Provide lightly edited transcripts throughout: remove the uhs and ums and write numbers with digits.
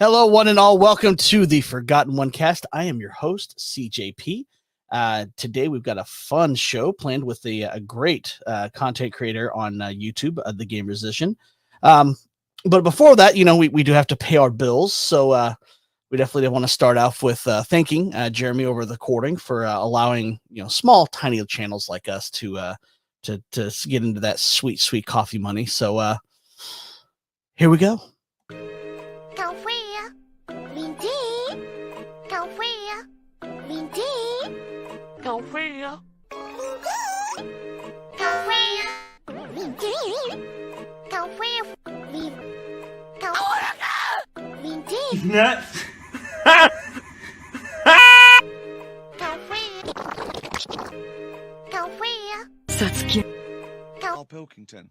Hello, one and all. Welcome to the Forgotten OneCast. I am your host, CJP. Today, we've got a fun show planned with a great content creator on YouTube, the Gamersician. But before that, we do have to pay our bills. So we definitely want to start off with thanking Jeremy over the recording for allowing small, tiny channels like us to get into that sweet, sweet coffee money. So here we go. Nuts. Al Pilkington.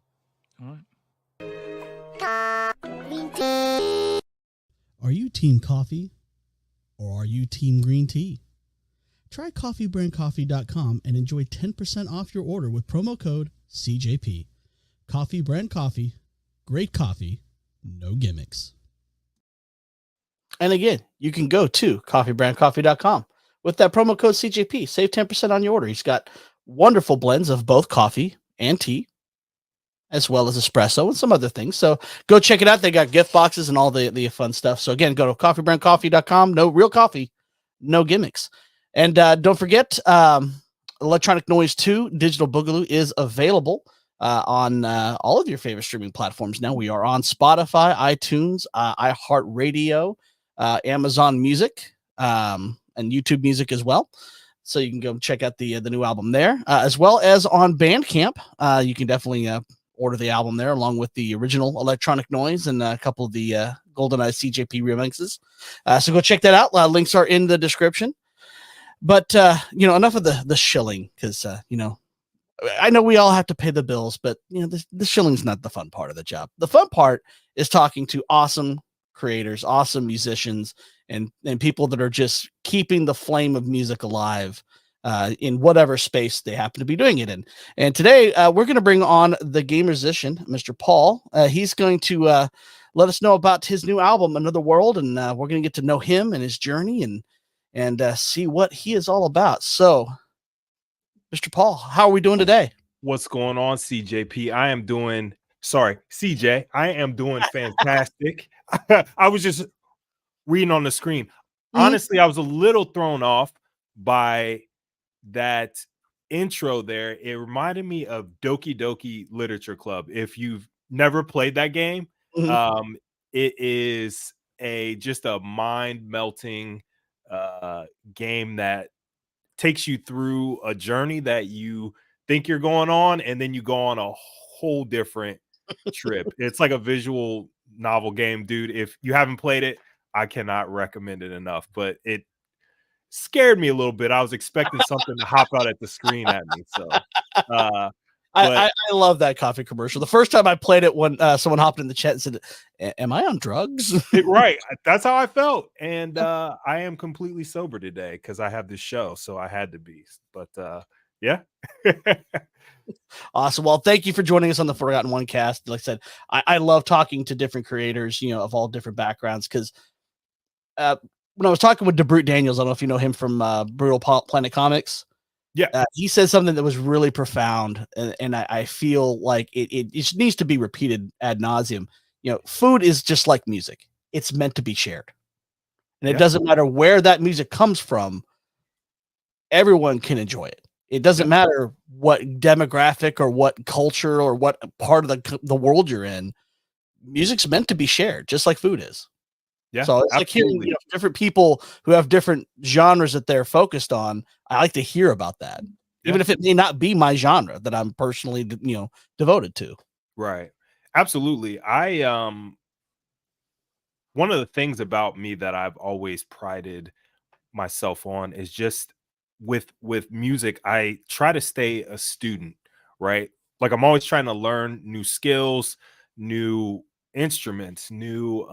All right. Are you team coffee or are you team green tea? Try coffeebrandcoffee.com and enjoy 10% off your order with promo code CJP. Coffee Brand Coffee, great coffee, no gimmicks. And again, you can go to coffeebrandcoffee.com with that promo code CJP. Save 10% on your order. He's got wonderful blends of both coffee and tea, as well as espresso and some other things. So go check it out. They got gift boxes and all the fun stuff. So again, go to coffeebrandcoffee.com. No real coffee, no gimmicks. And don't forget, Electronic Noise 2 Digital Boogaloo is available on all of your favorite streaming platforms. Now we are on Spotify, iTunes, iHeartRadio, Amazon Music, and YouTube Music as well. So you can go check out the new album there, as well as on Bandcamp. You can definitely order the album there, along with the original Electronic Noise and a couple of the GoldenEye CJP remixes. So go check that out. Links are in the description. But enough of the shilling, because I know we all have to pay the bills, but the shilling's not the fun part of the job. The fun part is talking to awesome creators, awesome musicians, and people that are just keeping the flame of music alive in whatever space they happen to be doing it in. And today we're going to bring on the Gamersician, Mr. Paul. He's going to let us know about his new album, Another World, and we're going to get to know him and his journey and see what he is all about. So, Mr. Paul, how are we doing today? What's going on, CJP? CJ. I am doing fantastic. I was just reading on the screen. Honestly, I was a little thrown off by that intro there. It reminded me of Doki Doki Literature Club. If you've never played that game, it is just a mind-melting game that takes you through a journey that you think you're going on, and then you go on a whole different trip. It's like a visual novel game, dude. If you haven't played it, I cannot recommend it enough, but it scared me a little bit. I was expecting something to hop out at the screen at me. So I love that coffee commercial. The first time I played it, when someone hopped in the chat and said, "Am I on drugs?" Right. That's how I felt. And I am completely sober today because I have this show, so I had to be. But yeah. Awesome. Well, thank you for joining us on the Forgotten OneCast. Like I said, I love talking to different creators, of all different backgrounds, because when I was talking with DeBrute Daniels, I don't know if you know him from Brutal Planet Comics. Yeah, he said something that was really profound, and I feel like it just needs to be repeated ad nauseum. Food is just like music; it's meant to be shared, and it doesn't matter where that music comes from. Everyone can enjoy it. It doesn't matter what demographic or what culture or what part of the world you're in. Music's meant to be shared, just like food is. Yeah, so it's absolutely. like hearing different people who have different genres that they're focused on. I like to hear about that, even if it may not be my genre that I'm personally, devoted to. Right. Absolutely. One of the things about me that I've always prided myself on is just with music, I try to stay a student, right? Like I'm always trying to learn new skills, new instruments, new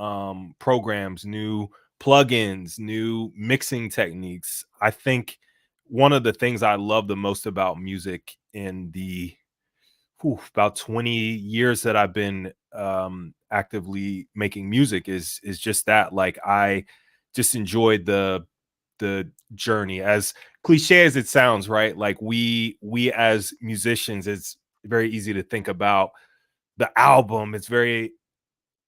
programs, new plugins, new mixing techniques. I think one of the things I love the most about music in the about 20 years that I've been actively making music is just that. Like, I just enjoyed the journey, as cliche as it sounds, right? Like, we as musicians, it's very easy to think about the album. It's very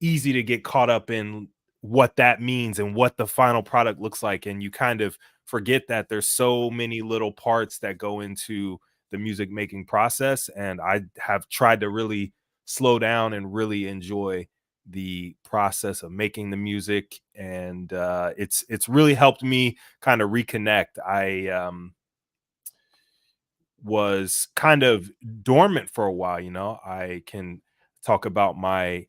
easy to get caught up in what that means and what the final product looks like, and you kind of forget that there's so many little parts that go into the music making process. And I have tried to really slow down and really enjoy the process of making the music, and it's really helped me kind of reconnect. I was kind of dormant for a while. I can talk about my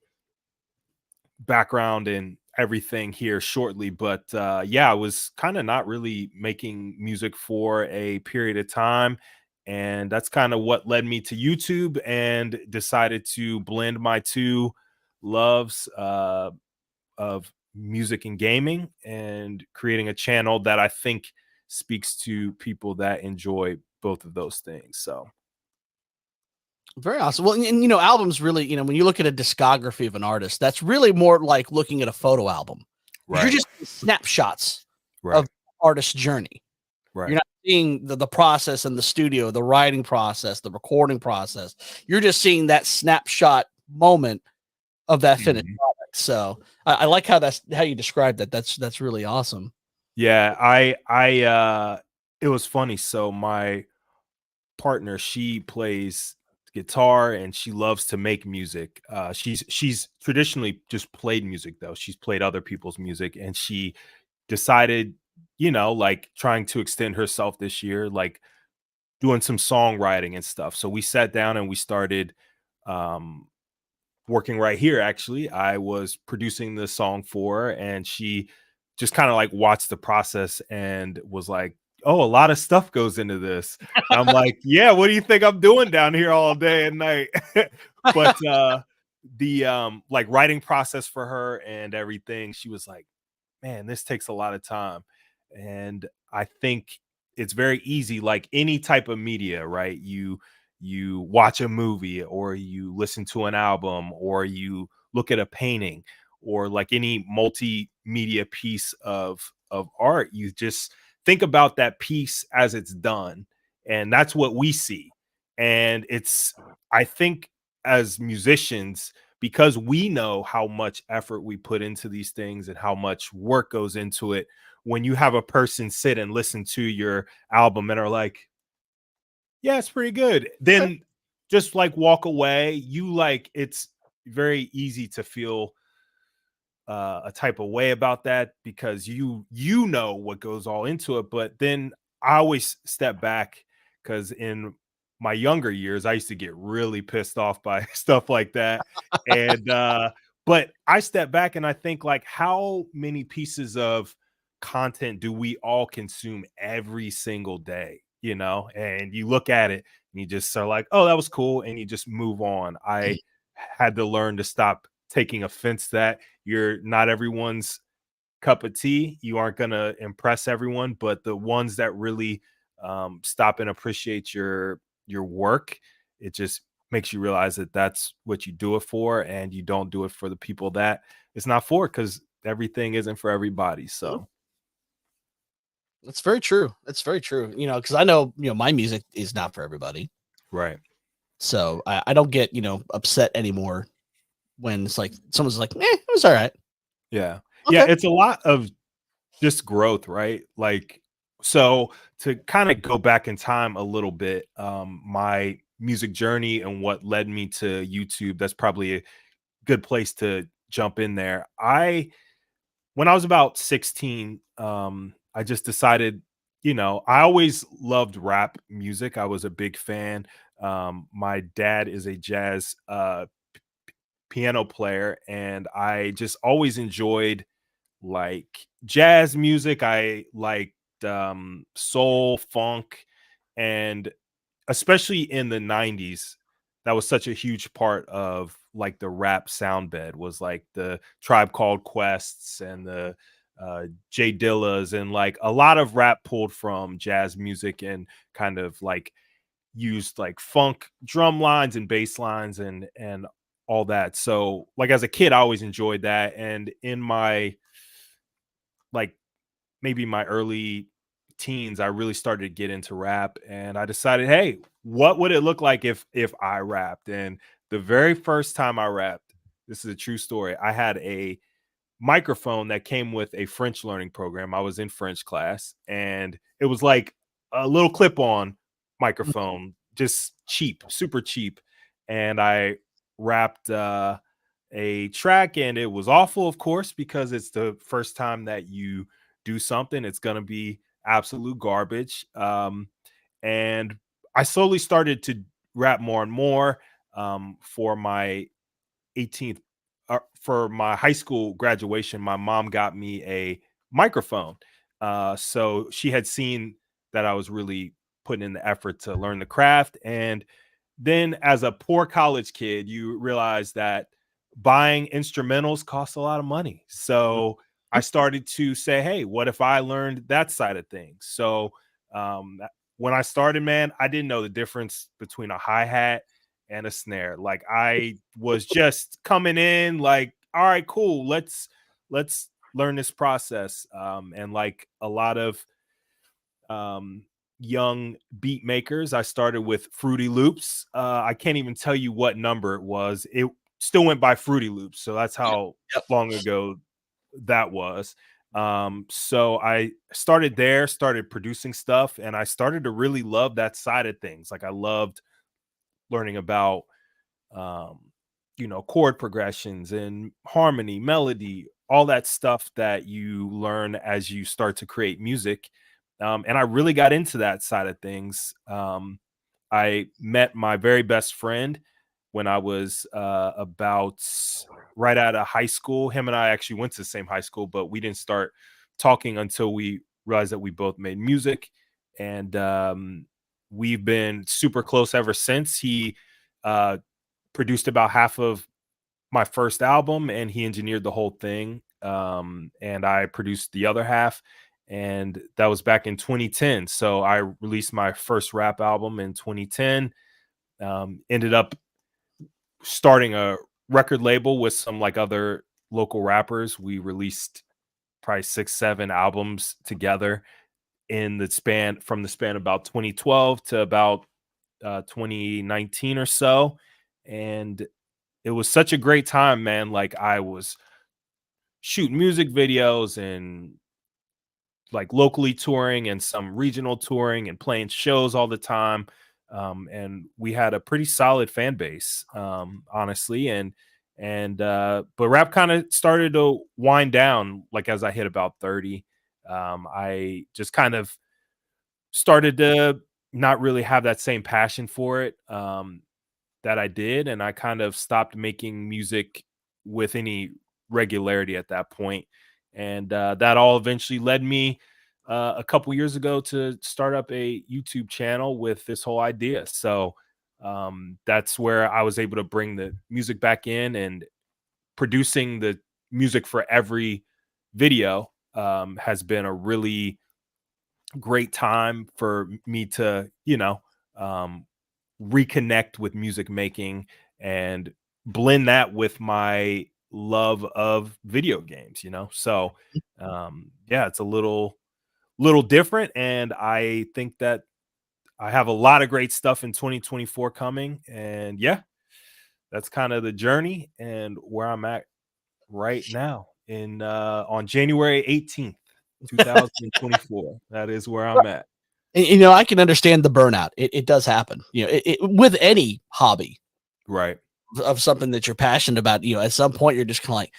background and everything here shortly, but yeah, I was kind of not really making music for a period of time, and that's kind of what led me to YouTube, and decided to blend my two loves of music and gaming, and creating a channel that I think speaks to people that enjoy both of those things. So Very awesome. Well, and albums really, when you look at a discography of an artist, that's really more like looking at a photo album. You're right, just seeing snapshots of right, artist's journey. You're right. not seeing the process in the studio, the writing process, the recording process. You're just seeing that snapshot moment of that finished Mhm. product. So I like how you described that. That's really awesome. Yeah, I it was funny. So my partner, she plays guitar and she loves to make music. She's traditionally just played music though. She's played other people's music, and she decided, like, trying to extend herself this year, like doing some songwriting and stuff. So we sat down and we started um working right here. Actually, I was producing the song for her, and she just kind of like watched the process and was like, "Oh, a lot of stuff goes into this." And I'm like, "Yeah, what do you think I'm doing down here all day and night?" But the like writing process for her and everything, she was like, "Man, this takes a lot of time." And I think it's very easy, like any type of media, right? You watch a movie, or you listen to an album, or you look at a painting, or like any multimedia piece of art, you just think about that piece as it's done, and that's what we see. And it's, I think, as musicians, because we know how much effort we put into these things and how much work goes into it, when you have a person sit and listen to your album and are like, "Yeah, it's pretty good," Okay. then just like walk away. It's very easy to feel a type of way about that, because you know what goes all into it. But then I always step back, because in my younger years I used to get really pissed off by stuff like that. And but I step back and I think, like, how many pieces of content do we all consume every single day, and you look at it and you just are like, "Oh, that was cool," and you just move on. I had to learn to stop taking offense that you're not everyone's cup of tea. You aren't going to impress everyone, but the ones that really stop and appreciate your work, it just makes you realize that that's what you do it for, and you don't do it for the people that it's not for, because everything isn't for everybody. Mhm. So That's very true. That's very true. Because I know, my music is not for everybody. right. So I don't get, upset anymore when it's like someone's like, it was all right. Yeah. Yeah, Okay. it's a lot of just growth, right? Like, so to kind of go back in time a little bit, my music journey and what led me to YouTube, that's probably a good place to jump in there. When I was about 16, I just decided, I always loved rap music. I was a big fan. My dad is a jazz piano player, and I just always enjoyed like jazz music. I liked soul, funk, and especially in the 90s, that was such a huge part of like the rap sound bed, was like the Tribe Called Quests and the Jay Dillas, and like a lot of rap pulled from jazz music and kind of like used like funk drum lines and bass lines and all that. So like as a kid, I always enjoyed that. And in my like maybe my early teens, I really started to get into rap, and I decided, hey, what would it look like if I rapped? And the very first time I rapped, this is a true story. I had a microphone that came with a French learning program. I was in French class, and it was like a little clip-on microphone, just cheap, super cheap. And I rapped a track, and it was awful, of course, because it's the first time that you do something. It's gonna be absolute garbage. And I slowly started to rap more and more. For my 18th, for my high school graduation, my mom got me a microphone. So she had seen that I was really putting in the effort to learn the craft. And then as a poor college kid, you realize that buying instrumentals costs a lot of money. So I started to say, hey, what if I learned that side of things? So when I started, man, I didn't know the difference between a hi-hat and a snare. Like I was just coming in like, all right, cool. Let's learn this process. And like a lot of young beat makers, I started with Fruity Loops. I can't even tell you what number it was. It still went by Fruity Loops. So that's how long ago that was. So I started there, started producing stuff, and I started to really love that side of things. Like I loved learning about chord progressions and harmony, melody, all that stuff that you learn as you start to create music. And I really got into that side of things. I met my very best friend when I was about right out of high school. Him and I actually went to the same high school, but we didn't start talking until we realized that we both made music. And we've been super close ever since. He uh, produced about half of my first album, and he engineered the whole thing. And I produced the other half, and that was back in 2010. So I released my first rap album in 2010. Ended up starting a record label with some like other local rappers. We released probably 6-7 albums together in the span about 2012 to about 2019 or so. And it was such a great time, man. Like I was shooting music videos and like locally touring and some regional touring and playing shows all the time. And we had a pretty solid fan base, honestly. But rap kind of started to wind down like as I hit about 30. I just kind of started to not really have that same passion for it. That I did, and I kind of stopped making music with any regularity at that point. And that all eventually led me a couple years ago to start up a YouTube channel with this whole idea. So that's where I was able to bring the music back in, and producing the music for every video has been a really great time for me to, um, reconnect with music making and blend that with my love of video games, So yeah, it's a little different, and I think that I have a lot of great stuff in 2024 coming. And yeah, that's kind of the journey and where I'm at right now in on January 18th, 2024. That is where I'm at. And, I can understand the burnout. It does happen, with any hobby, Right. of something that you're passionate about. At some point you're just kind of like,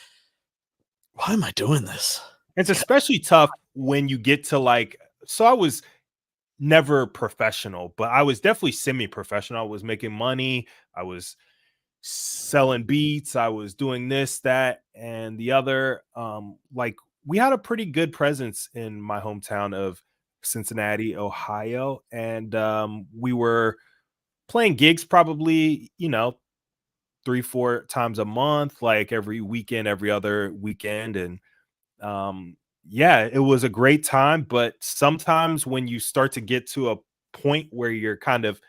why am I doing this? It's especially tough when you get to so I was never professional, but I was definitely semi-professional. I was making money. I was selling beats. I was doing this, that, and the other. We had a pretty good presence in my hometown of Cincinnati, Ohio. And we were playing gigs probably, 3-4 times a month, like every weekend, every other weekend. And yeah, it was a great time. But sometimes when you start to get to a point where you're kind of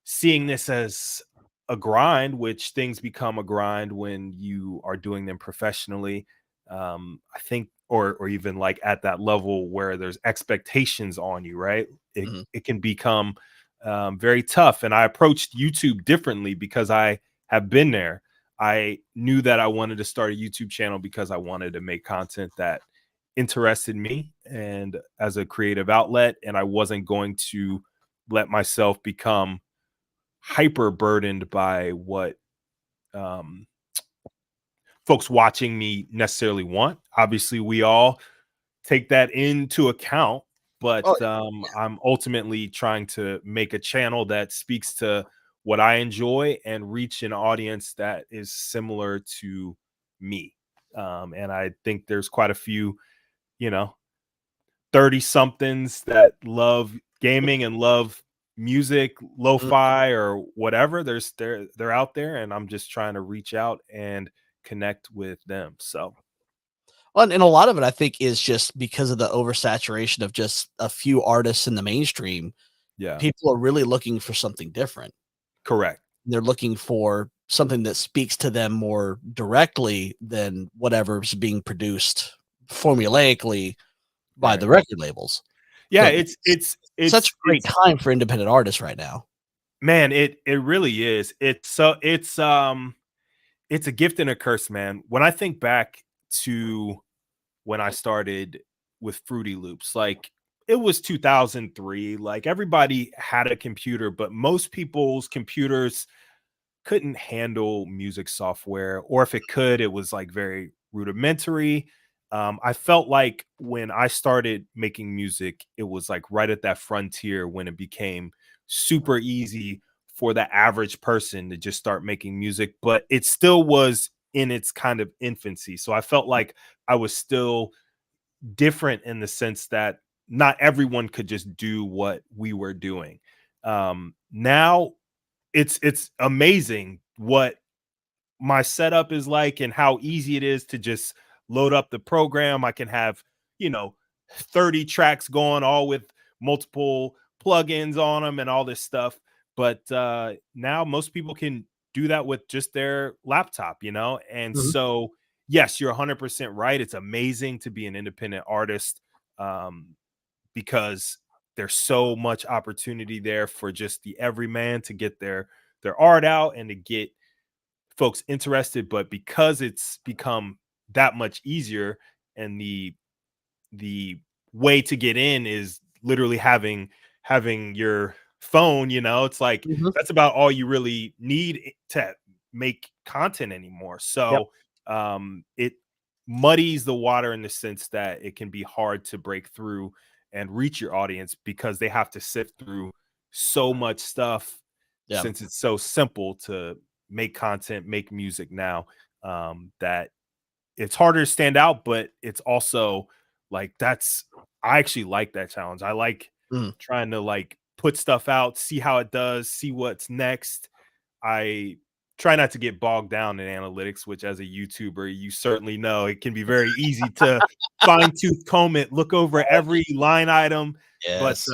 seeing this as a grind, which things become a grind when you are doing them professionally. I think, or even like at that level where there's expectations on you, right? It can become very tough. And I approached YouTube differently because I have been there. I knew that I wanted to start a YouTube channel because I wanted to make content that interested me and as a creative outlet, and I wasn't going to let myself become hyper burdened by what um, folks watching me necessarily want. Obviously, we all take that into account, but Oh, I'm ultimately trying to make a channel that speaks to what I enjoy and reach an audience that is similar to me. And I think there's quite a few, you know, 30 somethings that love gaming and love music, lo-fi or whatever. They're out there, and I'm just trying to reach out and connect with them. So well, and a lot of it, I think, is just because of the oversaturation of just a few artists in the mainstream. yeah, People are really looking for something different. correct. They're looking for something that speaks to them more directly than whatever's being produced formulaically by Right. the record labels. Yeah, So such it's a great time for independent artists right now. man, it really is. It's a gift and a curse, man. When I think back to when I started with Fruity Loops, like it was 2003. Like everybody had a computer, but most people's computers couldn't handle music software, or if it could, it was like very rudimentary. I felt like when I started making music, it was like right at that frontier when it became super easy for the average person to just start making music, but it still was in its kind of infancy. So I felt like I was still different in the sense that not everyone could just do what we were doing. Now it's amazing what my setup is like and how easy it is to just load up the program. I can have, you know, 30 tracks going all with multiple plugins on them and all this stuff. But now most people can do that with just their laptop, you know? And Mhm. so, yes, you're 100% right. It's amazing to be an independent artist um, because there's so much opportunity there for just the everyman to get their art out and to get folks interested. But because it's become that much easier, and the way to get in is literally having your phone, you know, it's like Mhm. that's about all you really need to make content anymore. Yep. So it muddies the water in the sense that it can be hard to break through and reach your audience because they have to sift through so much stuff Yeah. since it's so simple to make content, make music now, that it's harder to stand out, but it's also like I actually like that challenge. I like Mm. trying to like put stuff out, see how it does, see what's next. I try not to get bogged down in analytics, which as a YouTuber, you certainly know it can be very easy to fine tooth comb it, look over every line item. But Yes.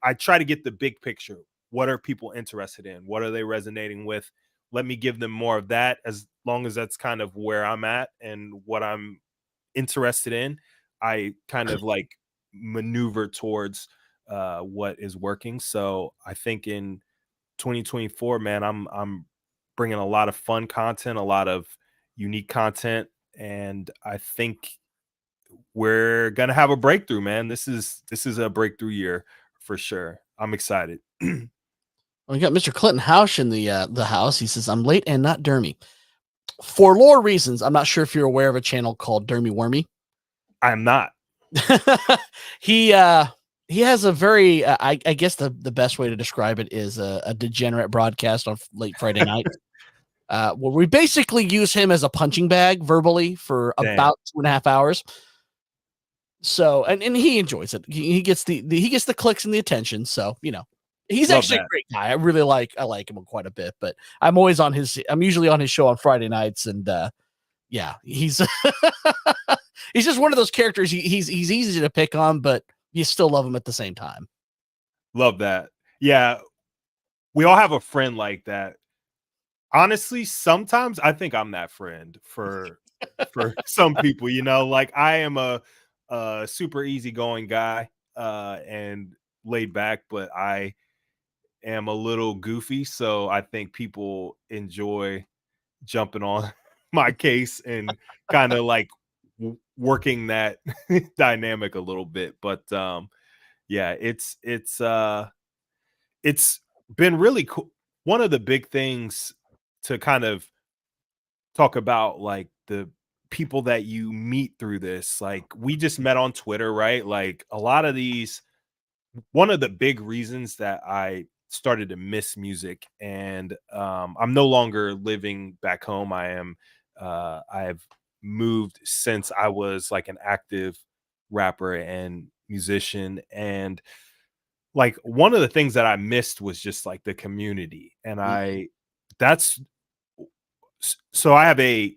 I try to get the big picture. What are people interested in? What are they resonating with? Let me give them more of that, as long as that's kind of where I'm at and what I'm interested in. I kind of like maneuver towards what is working. So I think in 2024, man, I'm bringing a lot of fun content, a lot of unique content, and I think we're gonna have a breakthrough, man. This is a breakthrough year for sure. I'm excited. We got Mr. Clinton Housh in the house. He says, "I'm late and not Dermy for lore reasons." I'm not sure if you're aware of a channel called Dermy Wormy. I'm not. he uh he has a very I guess the best way to describe it is a degenerate broadcast on late Friday night. Where we basically use him as a punching bag verbally for Damn. about 2.5 hours. So and he enjoys it. He gets he gets the clicks and the attention. So he's Love actually a that. great guy. I like him quite a bit. But I'm usually on his show on Friday nights, and yeah, he's he's just one of those characters. He's easy to pick on, but you still love him at the same time. Love that. Yeah. We all have a friend like that. honestly, sometimes I think I'm that friend for some people, you know, like I am a super easygoing guy and laid back, but I am a little goofy, so I think people enjoy jumping on my case and kind of like working that dynamic a little bit. But yeah, it's been really cool. One of the big things to kind of talk about, like the people that you meet through this, like we just met on Twitter, right? Like a lot of these, one of the big reasons that I started to miss music, and I'm no longer living back home. I have moved since I was like an active rapper and musician, and like one of the things that I missed was just like the community. And that's so I have a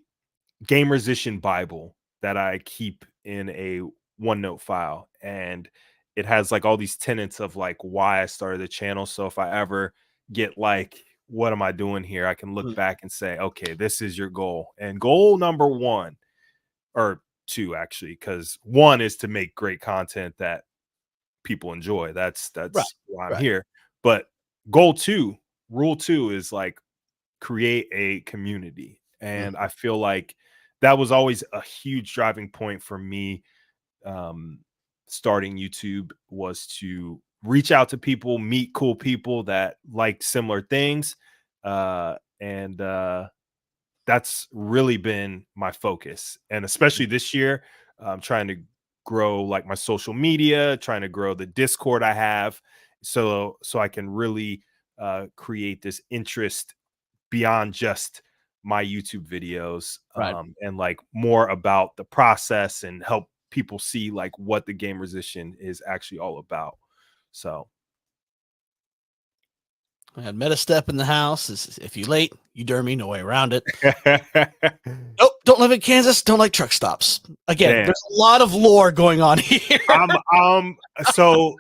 Gamersician Bible that I keep in a OneNote file, and it has like all these tenets of like why I started the channel. So if I ever get like, what am I doing here? I can look back and say, okay, this is your goal. And goal number 1 or 2, actually, because 1 is to make great content that people enjoy. That's Right. why I'm Right. here. But goal 2, rule 2 is like create a community. And I feel like that was always a huge driving point for me starting YouTube, was to reach out to people, meet cool people that like similar things. And that's really been my focus. And especially this year, I'm trying to grow like my social media, trying to grow the Discord I have, so I can really create this interest beyond just my YouTube videos, Right. and like more about the process and help people see like what the Gamersician is actually all about. So I had Meta Step in the house. If you late, you dermy, no way around it. Nope, don't live in Kansas. Don't like truck stops. Again, Damn. there's a lot of lore going on here. So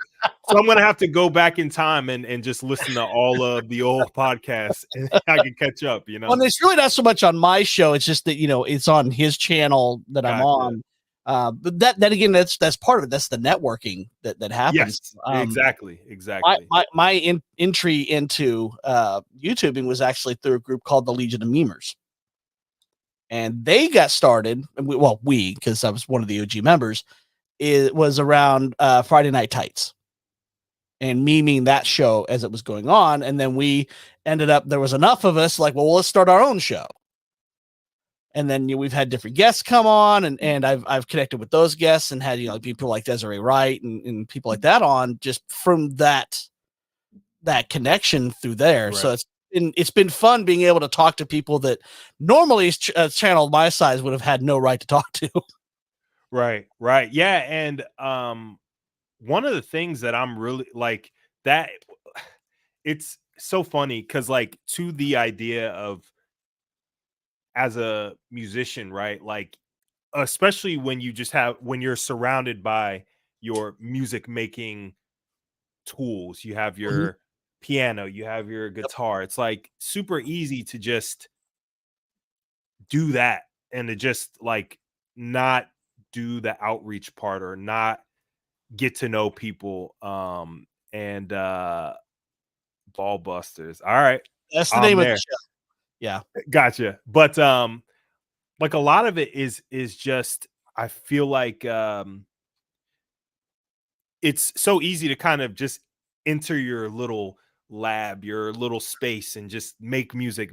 I'm gonna have to go back in time and just listen to all of the old podcasts, and I can catch up, you know. Well, it's really not so much on my show. It's just that it's on his channel that I'm Gotcha. on. But that again, that's part of it. That's the networking that happens. Yes, exactly. My entry into YouTubing was actually through a group called the Legion of Memers, and they got started. We, because I was one of the OG members. It was around Friday Night Tights and memeing that show as it was going on, and then we ended up, there was enough of us like, well, let's start our own show. And then we've had different guests come on, and I've connected with those guests and had people like Desiree Wright and people like that on, just from that connection through there. Right. So it's been fun being able to talk to people that normally a channel my size would have had no right to talk to. Right. Yeah. And one of the things that I'm really like, that it's so funny because like, to the idea of as a musician, right? Like, especially when you're surrounded by your music making tools, you have your piano, you have your guitar. It's like super easy to just do that and to just like not do the outreach part or not get to know people. And Ball Busters. All right. That's the name there. of the show. Yeah. Gotcha. But like a lot of it is just, I feel like it's so easy to kind of just enter your little lab, your little space, and just make music,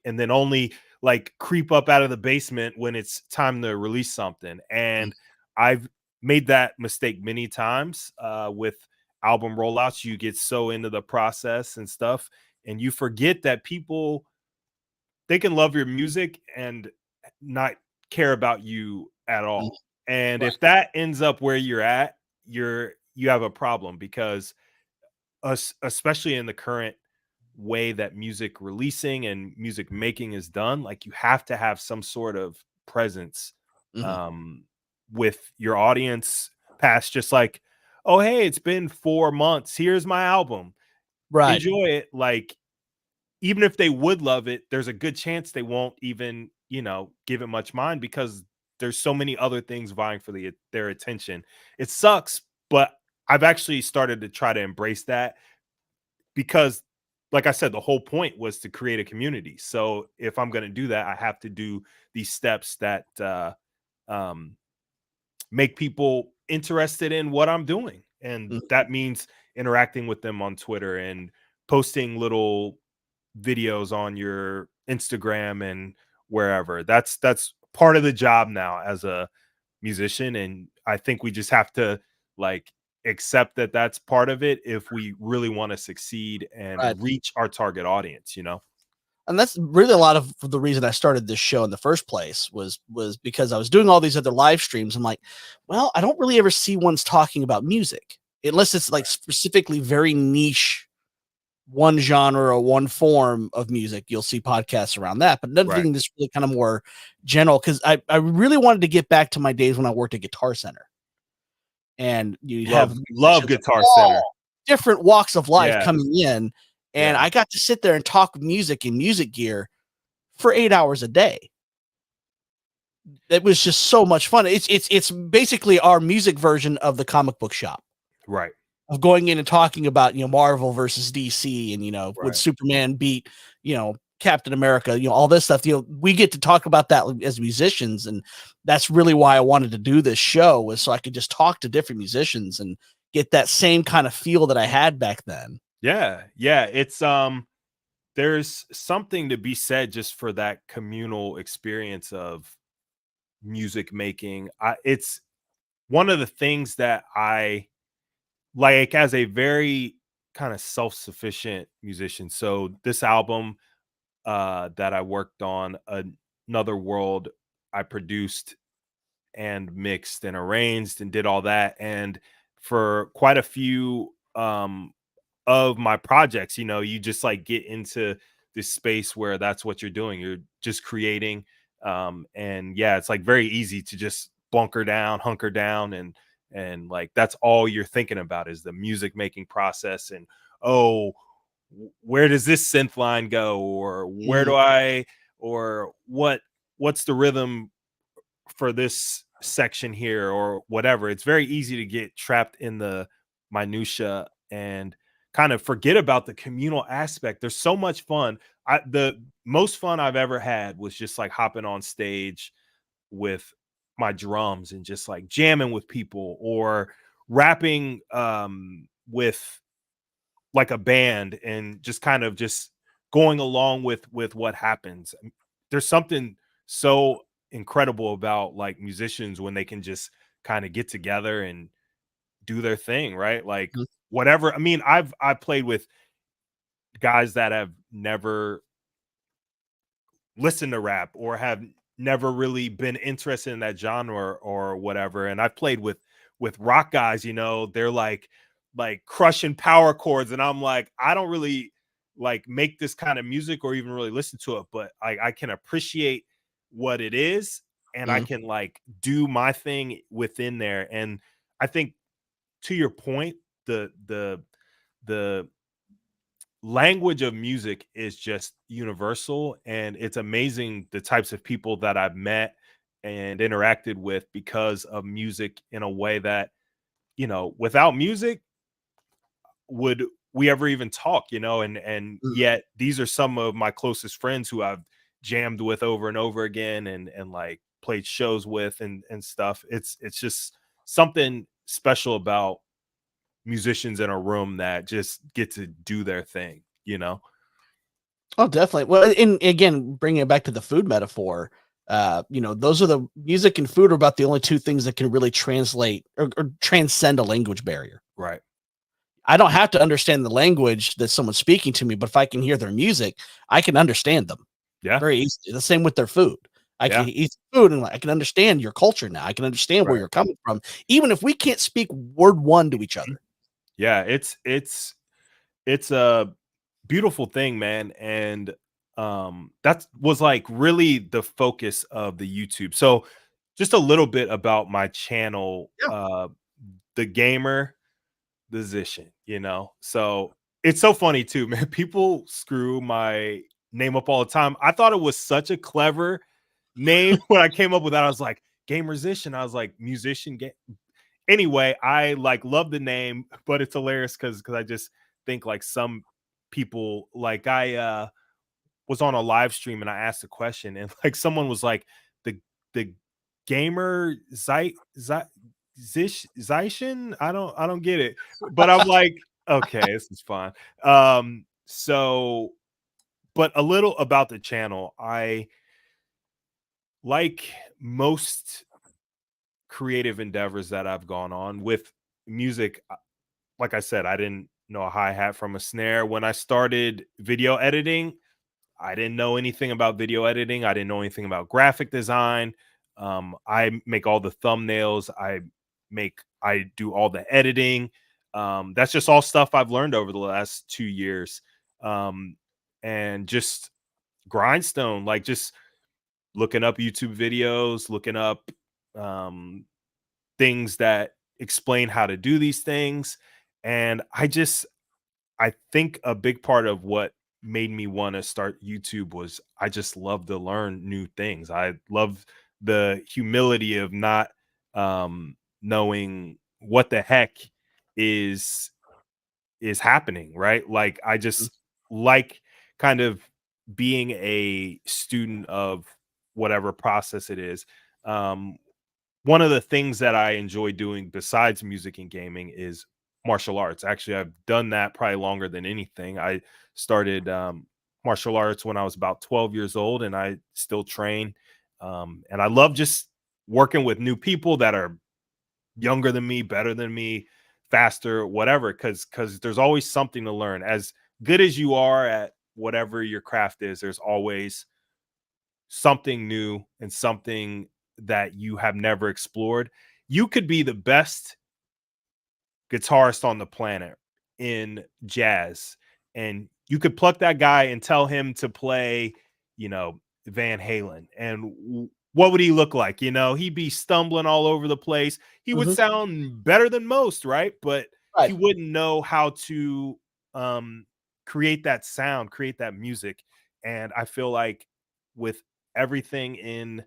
and then only like creep up out of the basement when it's time to release something. And I've made that mistake many times with album rollouts. You get so into the process and stuff, and you forget that people, they can love your music and not care about you at all. And Right. if that ends up where you're at, you have a problem, because especially in the current way that music releasing and music making is done, like you have to have some sort of presence with your audience, past just like, oh hey, it's been 4 months, here's my album, Right. enjoy it. Like, even if they would love it, there's a good chance they won't even, give it much mind because there's so many other things vying for their attention. It sucks, but I've actually started to try to embrace that because, like I said, the whole point was to create a community. So if I'm going to do that, I have to do these steps that um, make people interested in what I'm doing. And Mhm. that means interacting with them on Twitter and posting little videos on your Instagram and wherever. That's part of the job now as a musician, and I think we just have to like accept that that's part of it if we really want to succeed Right. and reach our target audience. And that's really a lot of the reason I started this show in the first place was because I was doing all these other live streams. I'm like, well, I don't really ever see ones talking about music unless it's like specifically very niche, one genre or one form of music. You'll see podcasts around that, but nothing that's really kind of more general. Because I really wanted to get back to my days when I worked at Guitar Center, and you have love musicians of Guitar all Center. different walks of life Yeah. coming in, and Yeah. I got to sit there and talk music and music gear for 8 hours a day. It was just so much fun. It's basically our music version of the comic book shop. Right. Of going in and talking about, Marvel versus DC and, would Right. Superman beat, Captain America, all this stuff. We get to talk about that as musicians, and that's really why I wanted to do this show, was so I could just talk to different musicians and get that same kind of feel that I had back then. Yeah. It's there's something to be said just for that communal experience of music making. It's one of the things that I like as a very kind of self-sufficient musician. So this album that I worked on, Another World, I produced and mixed and arranged and did all that. And for quite a few of my projects, you just like get into this space where that's what you're doing. You're just creating. And yeah, it's like very easy to just hunker down and like that's all you're thinking about is the music making process and where does this synth line go, or where do I, or what's the rhythm for this section here, or whatever. It's very easy to get trapped in the minutia and kind of forget about the communal aspect. There's so much fun. The most fun I've ever had was just like hopping on stage with my drums and just like jamming with people, or rapping with like a band and just kind of just going along with what happens. There's something so incredible about like musicians when they can just kind of get together and do their thing, right? Like Mhm. whatever. I mean, I've played with guys that have never listened to rap or have never really been interested in that genre or whatever. And I've played with rock guys, they're like crushing power chords, and I'm like, I don't really like make this kind of music or even really listen to it, but I can appreciate what it is, and I Mhm. can like do my thing within there. And I think, to your point, the language of music is just universal, and it's amazing the types of people that I've met and interacted with because of music, in a way that, without music, would we ever even talk, and Mhm. yet these are some of my closest friends who I've jammed with over and over again and like played shows with and stuff. It's just something special about musicians in a room that just get to do their thing. Oh, definitely. Well, and again, bringing it back to the food metaphor, those are the music and food are about the only two things that can really translate or transcend a language barrier. Right. I don't have to understand the language that someone's speaking to me, but if I can hear their music, I can understand them Yeah. very easily. The same with their food. I can Yeah. eat food and I can understand your culture now. I can understand where Right. you're coming from, even if we can't speak word one to each other. Yeah, it's a beautiful thing, man. And that was like really the focus of the YouTube. So just a little bit about my channel, Yeah. the Gamer Musician, so It's so funny too, man. People screw my name up all the time. I thought it was such a clever name when I came up with that. I was like, Gamersician. I was like, musician. Anyway, I like love the name, but it's hilarious because I just think like some people, like I was on a live stream and I asked a question and like someone was like, the gamer Zishin? I don't get it. But I'm like, okay, this is fine. So but a little about the channel. I like most creative endeavors that I've gone on with music. Like I said, I didn't know a hi-hat from a snare. When I started video editing, I didn't know anything about video editing. I didn't know anything about graphic design. I make all the thumbnails. I do all the editing. That's just all stuff I've learned over the last 2 years. And just grindstone, like just looking up YouTube videos, looking up things that explain how to do these things. And I think a big part of what made me want to start YouTube was I just love to learn new things. I love the humility of not knowing what the heck is happening, right? Like I just like kind of being a student of whatever process it is. Um, One of the things that I enjoy doing besides music and gaming is martial arts. Actually, I've done that probably longer than anything. I started martial arts when I was about 12 years old, and I still train. And I love just working with new people that are younger than me, better than me, faster, whatever, because there's always something to learn. As good as you are at whatever your craft is, there's always something new and something that you have never explored. You could be the best guitarist on the planet in jazz, and you could pluck that guy and tell him to play, Van Halen, and what would he look like? He'd be stumbling all over the place. He would sound better than most, right? But he Right. wouldn't know how to create that sound, create that music. And I feel like with everything in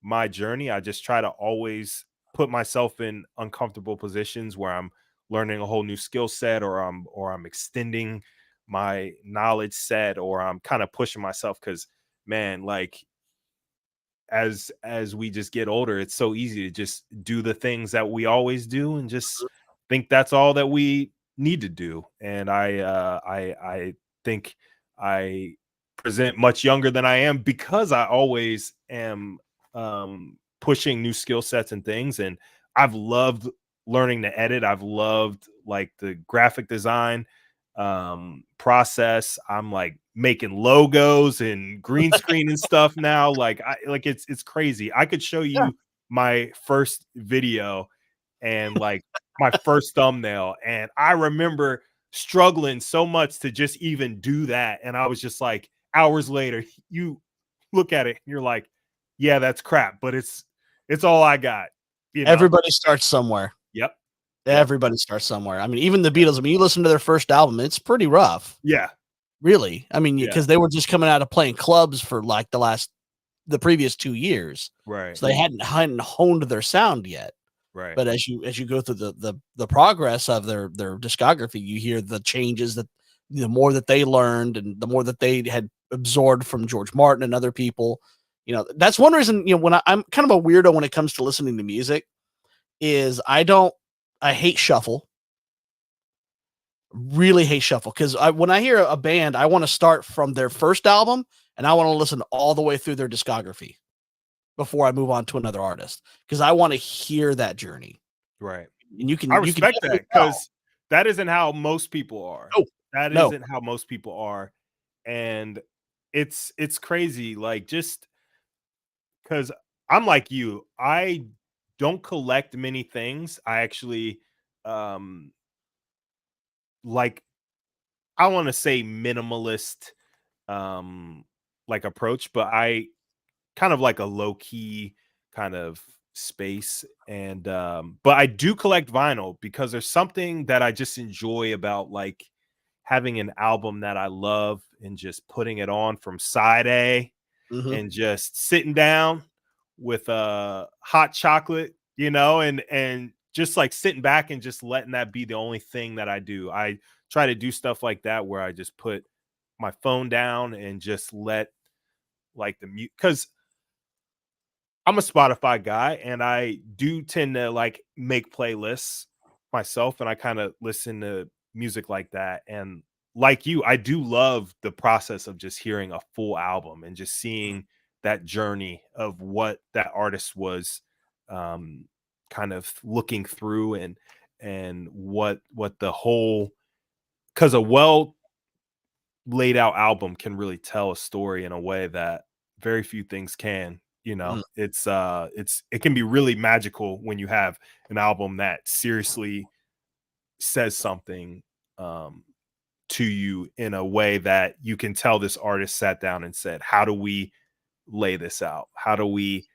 my journey, I just try to always put myself in uncomfortable positions where I'm learning a whole new skill set, or I'm extending my knowledge set, or I'm kind of pushing myself, because man, like as we just get older, it's so easy to just do the things that we always do and just think that's all that we need to do. And I think I present much younger than I am because I always am pushing new skill sets and things. And I've loved learning to edit. I've loved like the graphic design process. I'm like making logos and green screen and stuff now. Like it's crazy. I could show Yeah. you my first video and like my first thumbnail, and I remember struggling so much to just even do that. And I was just like, hours later, you look at it and you're like, yeah, that's crap, but it's all I got. Everybody starts somewhere. Yep. Everybody starts somewhere. I mean, even the Beatles, I mean, you listen to their first album, it's pretty rough. Yeah. Really. I mean, Yeah. because they were just coming out of playing clubs for like the previous 2 years. Right. So they hadn't honed their sound yet. Right. But as you go through the progress of their discography, you hear the changes that the more that they learned and the more that they had absorbed from George Martin and other people. That's one reason, when I'm kind of a weirdo when it comes to listening to music, is I hate shuffle. Really hate shuffle, because when I hear a band, I want to start from their first album and I want to listen all the way through their discography before I move on to another artist, because I want to hear that journey. Right. And I respect that, because that isn't how most people are. That No. isn't how most people are. And it's crazy. Like, just because I'm like you, I don't collect many things. I actually like, I want to say minimalist like approach, but I kind of like a low key kind of space. And but I do collect vinyl because there's something that I just enjoy about like having an album that I love and just putting it on from side A and just sitting down with a hot chocolate, and just like sitting back and just letting that be the only thing that I do. I try to do stuff like that where I just put my phone down and just let like the mute, because I'm a Spotify guy and I do tend to like make playlists myself, and I kind of listen to music like that. And like you, I do love the process of just hearing a full album and just seeing that journey of what that artist was um kind of looking through, and what the whole, because a well laid out album can really tell a story in a way that very few things can. It can be really magical when you have an album that seriously says something to you in a way that you can tell this artist sat down and said, how do we lay this out? How do we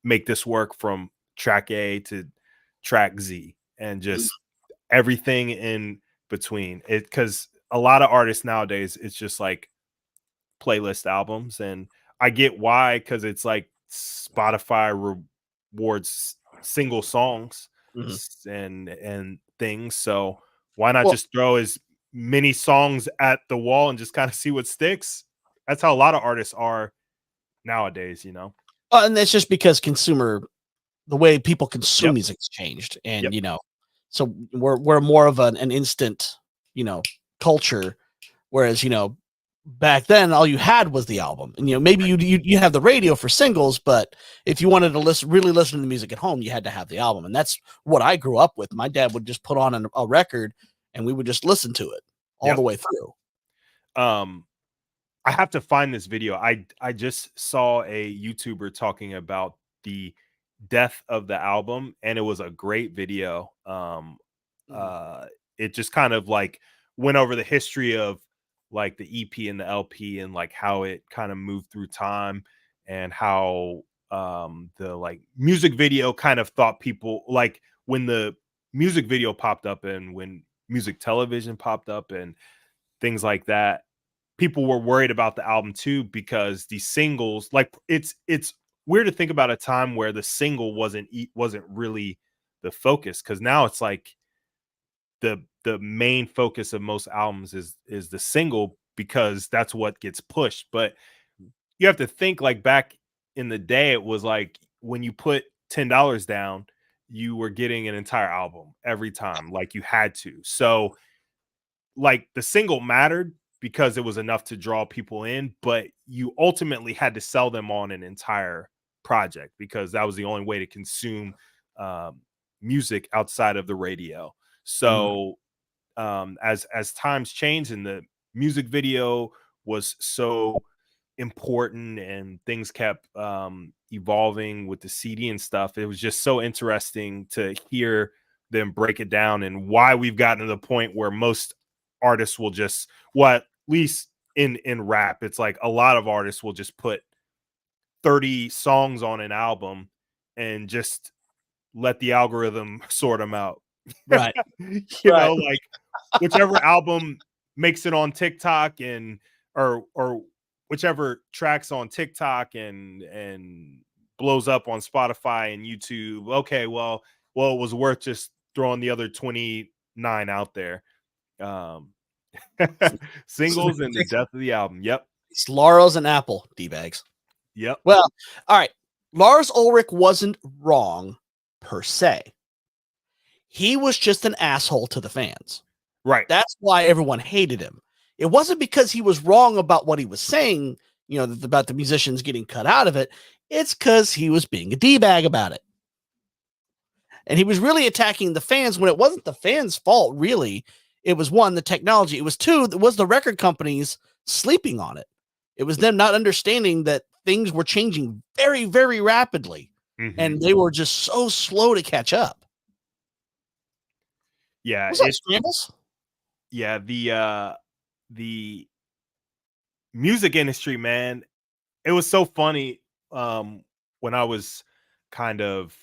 make this work from track A to track Z, and just everything in between it? Because a lot of artists nowadays, it's just like playlist albums, and I get why, because it's like Spotify rewards single songs and things. So why not just throw as many songs at the wall and just kind of see what sticks? That's how a lot of artists are nowadays. And that's just because the way people consume music's changed, and so we're more of an instant, culture, whereas back then all you had was the album, and maybe you have the radio for singles, but if you wanted to really listen to the music at home, you had to have the album. And that's what I grew up with. My dad would just put on a record and we would just listen to it all the way through. I have to find this video. I just saw a YouTuber talking about the death of the album, and it was a great video. It just kind of like went over the history of like the EP and the LP, and like how it kind of moved through time, and how the like music video kind of thought people, like when the music video popped up and when music television popped up and things like that, people were worried about the album too, because the singles, like it's weird to think about a time where the single wasn't really the focus, because now it's like the main focus of most albums is the single, because that's what gets pushed. But you have to think, like back in the day, it was like when you put $10 down, you were getting an entire album every time, like you had to. So like the single mattered because it was enough to draw people in, but you ultimately had to sell them on an entire project, because that was the only way to consume music outside of the radio. So as times changed and the music video was so important and things kept evolving with the CD and stuff, it was just so interesting to hear them break it down, and why we've gotten to the point where most artists will just, at least in rap, it's like a lot of artists will just put 30 songs on an album and just let the algorithm sort them out. Right. Like whichever album makes it on TikTok or whichever tracks on TikTok and blows up on Spotify and YouTube. Okay, well, it was worth just throwing the other 29 out there. Singles and the death of the album. Yep. It's Laurels and Apple, D-bags. Yep. Well, all right. Lars Ulrich wasn't wrong per se. He was just an asshole to the fans. Right. That's why everyone hated him. It wasn't because he was wrong about what he was saying, about the musicians getting cut out of it. It's because he was being a D-bag about it. And he was really attacking the fans when it wasn't the fans' fault, really. It was one, the technology. It was two, it was the record companies sleeping on it. It was them not understanding that things were changing very, very rapidly. And they were just so slow to catch up. Yeah. It's scrambles. Yeah. The music industry, man, it was so funny when I was kind of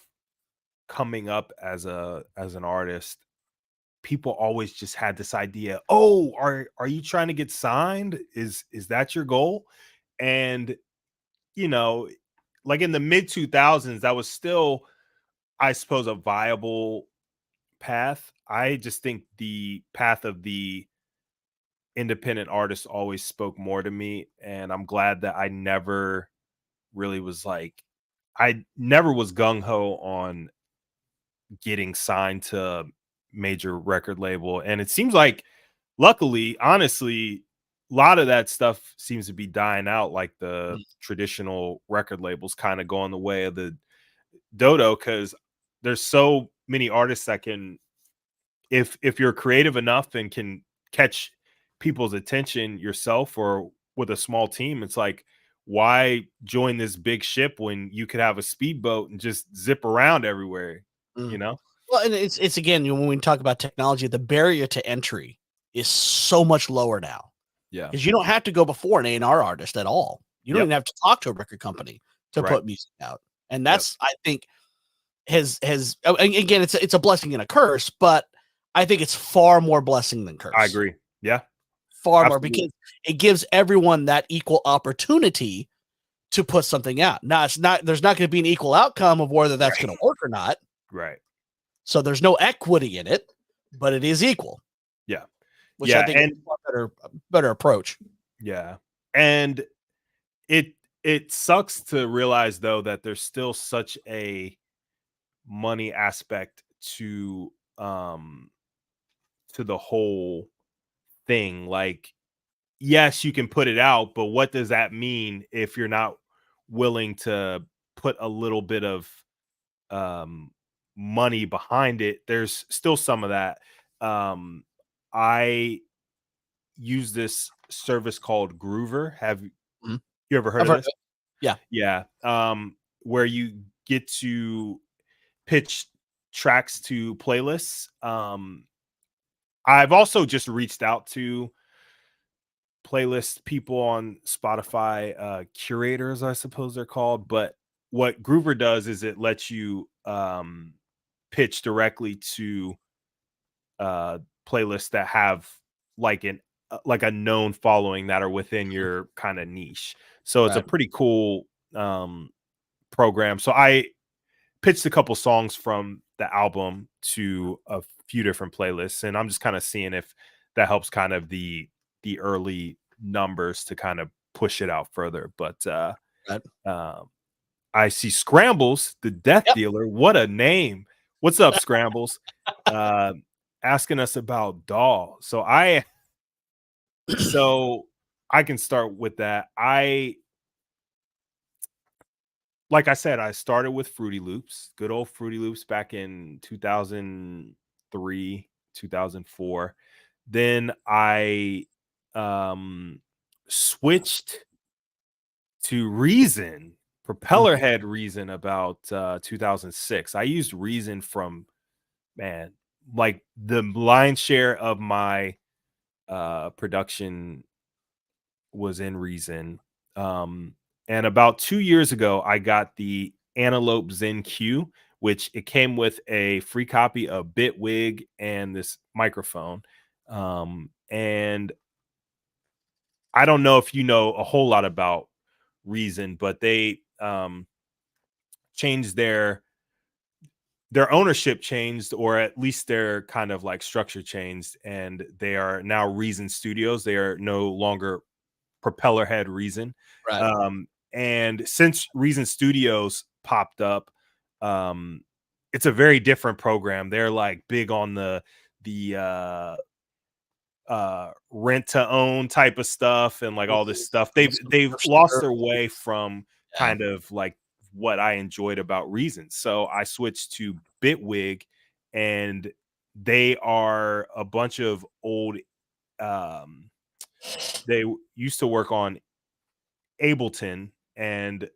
coming up as an artist. people always just had this idea, oh, are you trying to get signed? Is that your goal? And you know, like in the mid 2000s, that was still, I suppose, a viable path. I just think the path of the independent artist always spoke more to me, and I'm glad that I never really was like, I never was gung ho on getting signed to a major record label. And it seems like, luckily, honestly, a lot of that stuff seems to be dying out, like the traditional record labels kind of going the way of the dodo, because there's so many artists that can, if you're creative enough and can catch people's attention yourself or with a small team, it's like, why join this big ship when you could have a speedboat and just zip around everywhere, you know? Well, and it's again, when we talk about technology, the barrier to entry is so much lower now. Yeah. Because you don't have to go before an A&R artist at all. You don't Yep. even have to talk to a record company to Right. put music out. And that's, I think, has again, it's a blessing and a curse, but I think it's far more blessing than curse. I agree. Yeah. Far Absolutely. more, because it gives everyone that equal opportunity to put something out. Now, there's not going to be an equal outcome of whether that's going to work or not. Right. So there's no equity in it, but it is equal. Yeah. Which I think is a better approach. Yeah. And it sucks to realize, though, that there's still such a money aspect to the whole thing. Like, yes, you can put it out, but what does that mean if you're not willing to put a little bit of money behind it? There's still some of that. I use this service called Groover. Have you ever heard of this? Yeah. Yeah. Where you get to pitch tracks to playlists. I've also just reached out to playlist people on Spotify, curators, I suppose they're called. But what Groover does is it lets you pitch directly to playlists that have like a known following that are within your kind of niche. So it's a pretty cool program. So I pitched a couple songs from the album to a few different playlists, and I'm just kind of seeing if that helps kind of the early numbers to kind of push it out further. But I see Scrambles, the Death Dealer. What a name. What's up, Scrambles? Asking us about Doll. So I can start with that. Like I said, I started with Fruity Loops, good old Fruity Loops back in 2003, 2004. Then I switched to Reason, Propeller Head Reason, about 2006. I used Reason from, man, like the lion's share of my production was in Reason. And about 2 years ago, I got the Antelope Zen Q, which it came with a free copy of Bitwig and this microphone. And I don't know if you know a whole lot about Reason, but they changed their ownership changed, or at least their kind of like structure changed, and they are now Reason Studios. They are no longer Propeller Head Reason. And since Reason Studios popped up, it's a very different program. They're like big on the rent to own type of stuff and like all this stuff. They've lost their way from kind of like what I enjoyed about Reason. So I switched to Bitwig, and they are a bunch of old they used to work on Ableton, and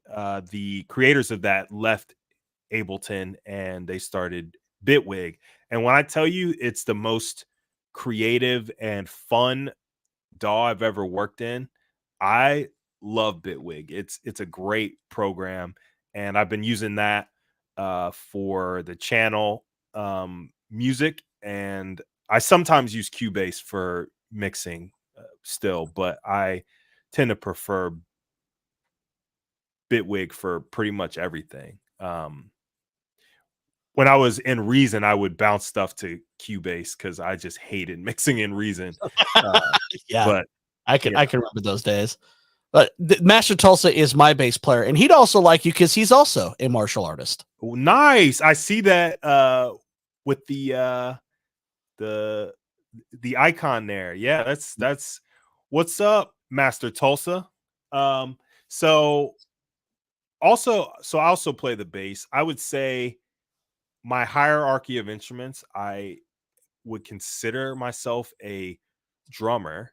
the creators of that left Ableton and they started Bitwig. And when I tell you it's the most creative and fun DAW I've ever worked in, I love Bitwig. It's a great program, and I've been using that for the channel music, and I sometimes use Cubase for mixing still, but I tend to prefer Bitwig for pretty much everything. When I was in Reason, I would bounce stuff to Cubase because I just hated mixing in Reason. Yeah, but I can remember those days. But Master Tulsa is my bass player, and he'd also like you because he's also a martial artist. Nice. I see that with the icon there. Yeah, that's what's up, Master Tulsa. So I also play the bass. I would say my hierarchy of instruments, I would consider myself a drummer.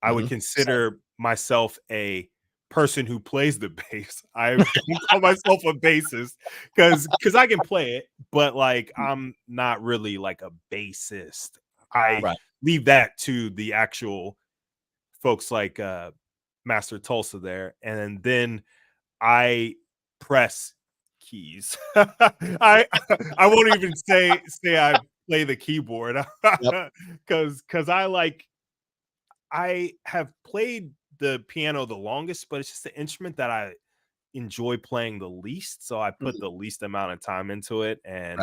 I would consider myself a person who plays the bass. I don't call myself a bassist because I can play it, but like I'm not really like a bassist. I leave that to the actual folks like Master Tulsa there, and then I press keys. I won't even say I play the keyboard because I have played the piano the longest, but it's just the instrument that I enjoy playing the least. So I put the least amount of time into it, and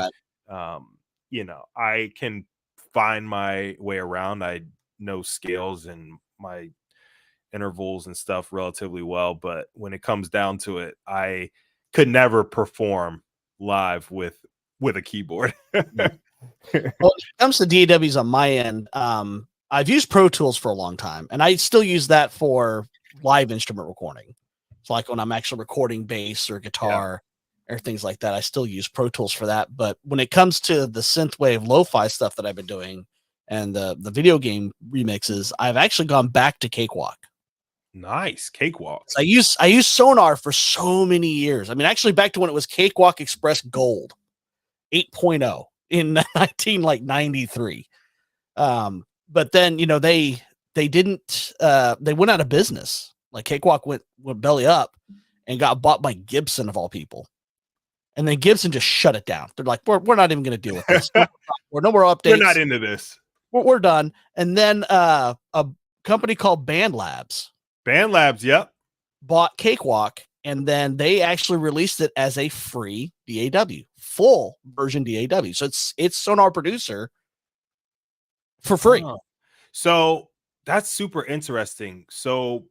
I can find my way around. I know scales and my intervals and stuff relatively well, but when it comes down to it, I could never perform live with a keyboard. Well, when it comes to DAWs on my end, I've used Pro Tools for a long time, and I still use that for live instrument recording. It's like when I'm actually recording bass or guitar or things like that, I still use Pro Tools for that. But when it comes to the synthwave lo-fi stuff that I've been doing and the video game remixes, I've actually gone back to Cakewalk. Nice. Cakewalk. I used Sonar for so many years. I mean, actually back to when it was Cakewalk Express Gold 8.0 in 1993. But then, they didn't, they went out of business. Like Cakewalk went belly up and got bought by Gibson of all people. And then Gibson just shut it down. They're like, we're not even going to deal with this. We're no more updates. We're not into this. We're done. And then a company called Band Labs, yep, bought Cakewalk, and then they actually released it as a free DAW, full version DAW. So it's Sonar Producer for free. Oh. So that's super interesting. So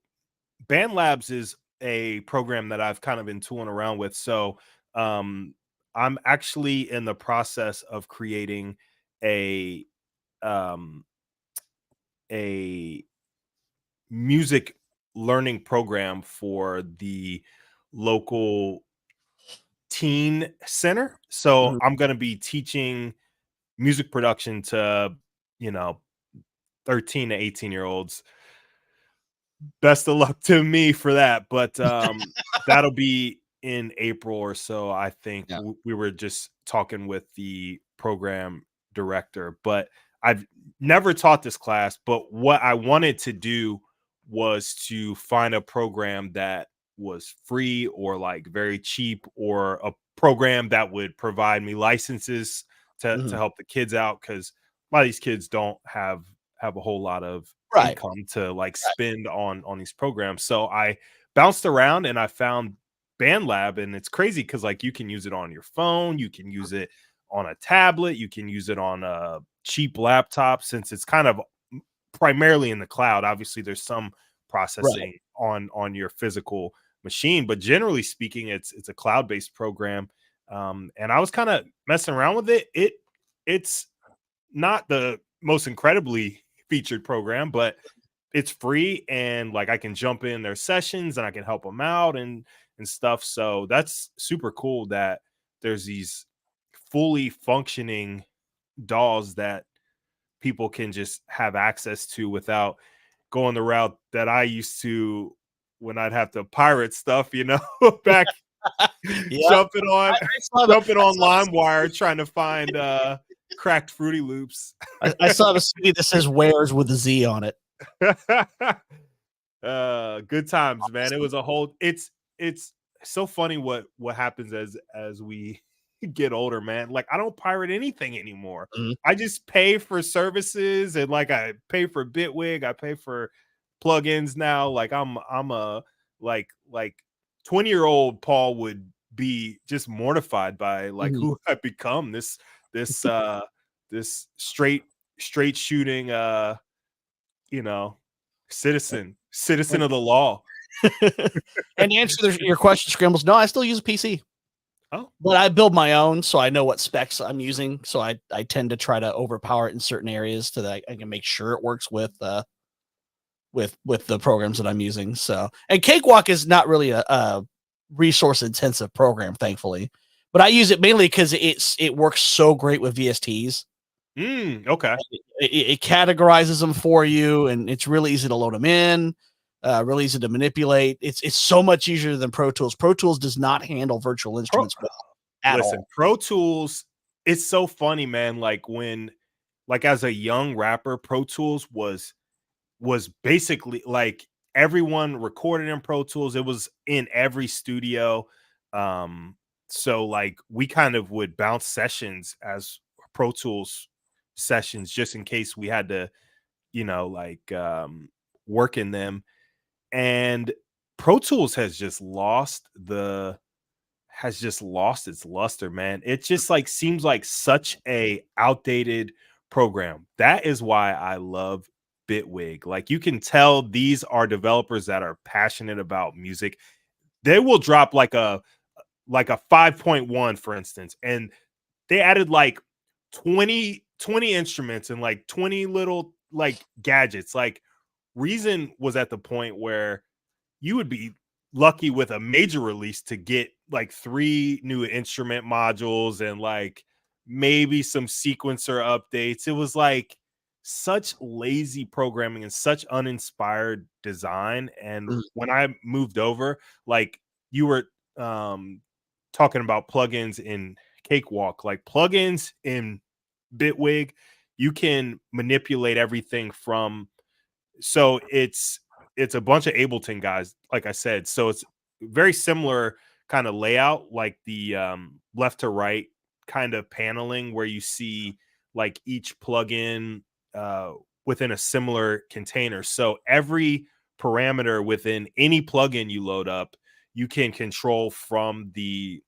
Band Labs is a program that I've kind of been tooling around with. So I'm actually in the process of creating a music learning program for the local teen center. So I'm going to be teaching music production to 13 to 18-year-olds. Best of luck to me for that, but that'll be in April or so. I think we were just talking with the program director, but I've never taught this class. But what I wanted to do was to find a program that was free or like very cheap, or a program that would provide me licenses to help the kids out, because a lot of these kids don't have a whole lot of income to like spend on these programs. So I bounced around and I found BandLab, and it's crazy because like you can use it on your phone, you can use it on a tablet, you can use it on a cheap laptop, since it's kind of primarily in the cloud. Obviously there's some processing on your physical machine, but generally speaking it's a cloud-based program. And I was kind of messing around with it. It's not the most incredibly featured program, but it's free, and like I can jump in their sessions and I can help them out and stuff. So that's super cool that there's these fully functioning DAWs that people can just have access to without going the route that I used to when I'd have to pirate stuff, back jumping on LimeWire trying to find cracked Fruity Loops. I saw the CD that says "Wares" with a Z on it. Good times, man. It was a whole. It's so funny what happens as we get older, man. Like, I don't pirate anything anymore. Mhm. I just pay for services, and like I pay for Bitwig, I pay for plugins now. Like I'm a like 20-year-old Paul would be just mortified by like Mhm. who I've become. This straight shooting you know, citizen of the law. And to answer your question, Scrambles, no, I still use a PC. Oh, But I build my own, so I know what specs I'm using. So I tend to try to overpower it in certain areas so that I can make sure it works with the programs that I'm using. So, and Cakewalk is not really a resource intensive program, thankfully, but I use it mainly because it works so great with VSTs. okay. It categorizes them for you, and it's really easy to load them in. Really easy to manipulate. It's so much easier than Pro Tools. Pro Tools does not handle virtual instruments well at Listen, all. Pro Tools, it's so funny, man. Like as a young rapper, Pro Tools was basically like everyone recorded in Pro Tools. It was in every studio. So like we kind of would bounce sessions as Pro Tools sessions just in case we had to, work in them. And Pro Tools has just lost its luster, man. It just like seems like such a outdated program. That is why I love Bitwig. Like you can tell these are developers that are passionate about music. They will drop like a 5.1, for instance, and they added like 20 instruments and like 20 little like gadgets. Like Reason was at the point where you would be lucky with a major release to get like 3 new instrument modules and like maybe some sequencer updates. It was like such lazy programming and such uninspired design. And Mm. when I moved over, like you were talking about plugins in Cakewalk, like plugins in Bitwig, you can manipulate everything from, so it's a bunch of Ableton guys, like I said. So it's very similar kind of layout, like the left to right kind of paneling where you see like each plugin within a similar container. So every parameter within any plugin you load up, you can control from the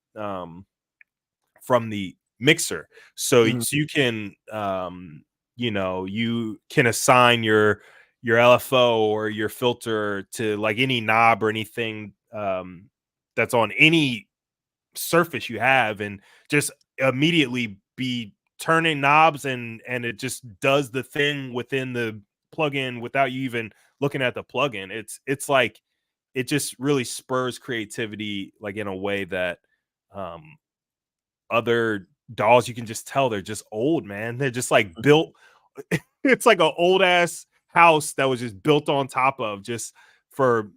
mixer. So, Mhm. so you can you can assign your LFO or your filter to like any knob or anything that's on any surface you have, and just immediately be turning knobs, and it just does the thing within the plugin without you even looking at the plugin. It's like it just really spurs creativity like in a way that um other dolls, you can just tell they're just old, man. They're just like built. It's like an old ass house that was just built on top of just for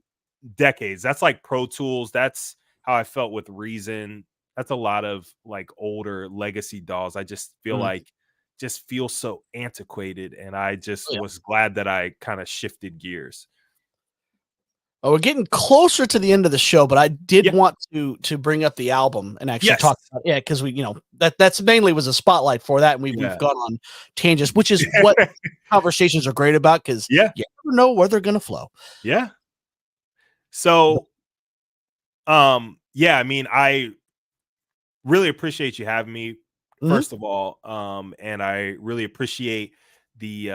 decades. That's like Pro Tools. That's how I felt with Reason. That's a lot of like older legacy dolls. I just feel Mhm. like just feel so antiquated, and I just Oh, yeah. was glad that I kind of shifted gears. Oh, we're getting closer to the end of the show, but I did Yeah. want to bring up the album and actually Yes. talk about, yeah, because we, that's mainly was a spotlight for that, and we've Yeah. gone on tangents, which is what conversations are great about, because Yeah. you never know where they're gonna flow. Yeah. So yeah, I mean, I really appreciate you having me, Mhm. first of all. And I really appreciate the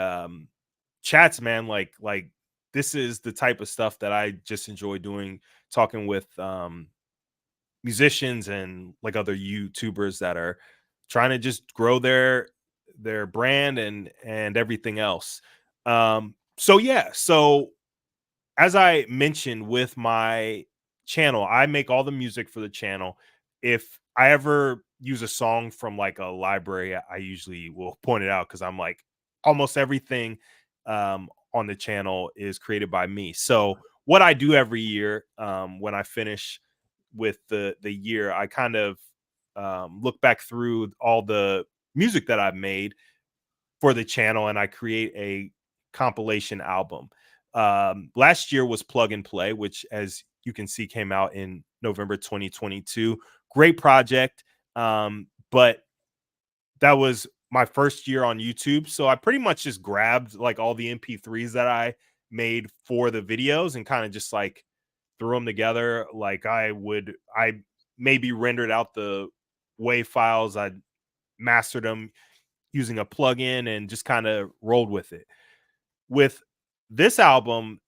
chats, man. Like this is the type of stuff that I just enjoy doing, talking with musicians and like other YouTubers that are trying to just grow their brand and everything else. So yeah, so as I mentioned with my channel, I make all the music for the channel. If I ever use a song from like a library, I usually will point it out because I'm like almost everything on the channel is created by me. So what I do every year, when I finish with the year, I kind of look back through all the music that I've made for the channel, and I create a compilation album. Last year was Plug and Play, which, as you can see, came out in November 2022. Great project. but that was my first year on YouTube. So I pretty much just grabbed like all the MP3s that I made for the videos and kind of just like threw them together. Like I maybe rendered out the WAV files. I mastered them using a plugin and just kind of rolled with it. With this album,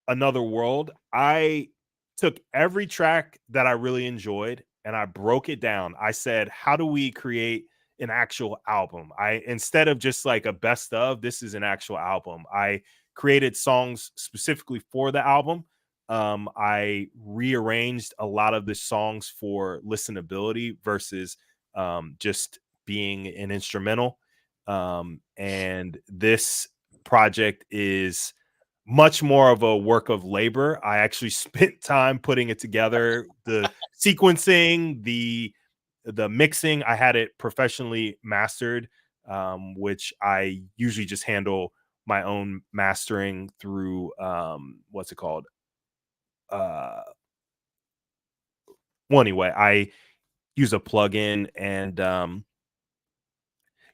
Another World, I took every track that I really enjoyed and I broke it down. I said, how do we create an actual album? Instead of just like a best of, this is an actual album. I created songs specifically for the album. I rearranged a lot of the songs for listenability versus just being an instrumental. And this project is much more of a work of labor. I actually spent time putting it together, the sequencing, the mixing. I had it professionally mastered, which I usually just handle my own mastering through what's it called? Well, anyway, I use a plugin and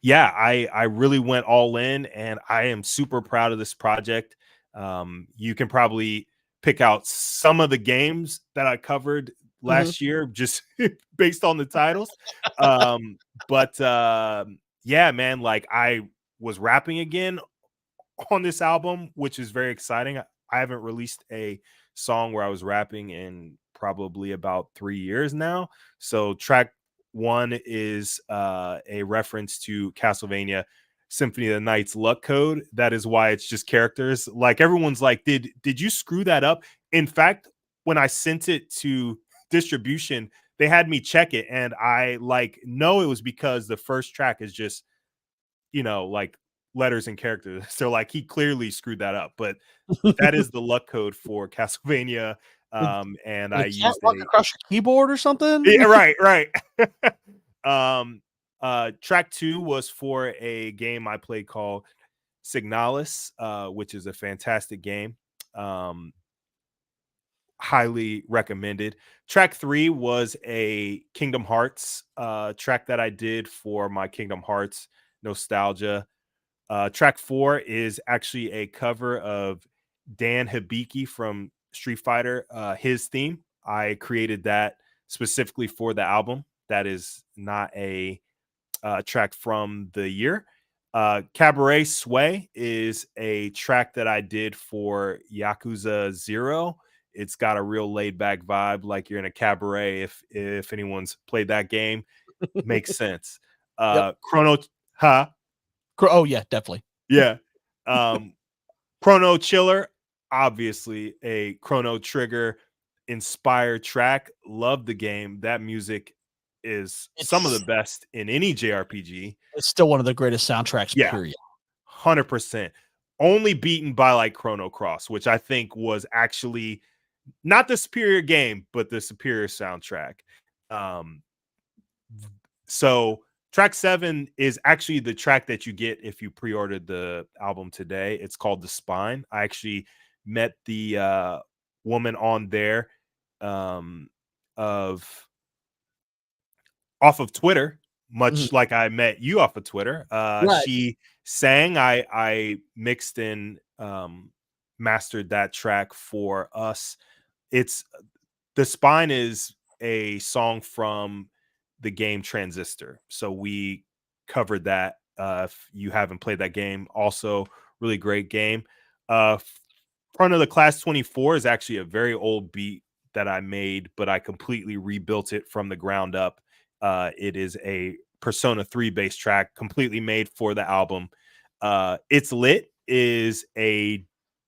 yeah, I really went all in and I am super proud of this project. You can probably pick out some of the games that I covered last year just based on the titles. But yeah, man, like I was rapping again on this album, which is very exciting. I haven't released a song where I was rapping in probably about 3 years now. So track 1 is a reference to Castlevania Symphony of the Night's luck code. That is why it's just characters. Like everyone's like, did you screw that up? In fact, when I sent it to distribution, they had me check it and I like no, it was because the first track is just, like letters and characters. So like he clearly screwed that up, but that is the luck code for Castlevania. And I Can't used walk across your keyboard or something. yeah, right. Track 2 was for a game I played called Signalis, which is a fantastic game. Highly recommended. Track 3 was a Kingdom Hearts track that I did for my Kingdom Hearts nostalgia. Track 4 is actually a cover of Dan Hibiki from Street Fighter, his theme. I created that specifically for the album. That is not a track from the year. Cabaret Sway is a track that I did for Yakuza 0. It's got a real laid back vibe, like you're in a cabaret. If anyone's played that game, makes sense. Yep. Chrono, huh? Oh yeah, definitely. Yeah. Chrono Chiller, obviously a Chrono Trigger inspired track. Love the game. That music is some of the best in any JRPG. It's still one of the greatest soundtracks, Yeah. period. 100%. Only beaten by like Chrono Cross, which I think was actually not the superior game, but the superior soundtrack. So track 7 is actually the track that you get if you pre-ordered the album today. It's called The Spine. I actually met the woman on there off of Twitter, much like I met you off of Twitter. Right. She sang. I mixed and mastered that track for us. It's The Spine is a song from the game Transistor. So we covered that. If you haven't played that game, also really great game. Front of the Class 24 is actually a very old beat that I made, but I completely rebuilt it from the ground up. It is a Persona 3 bass track completely made for the album. It's Lit is a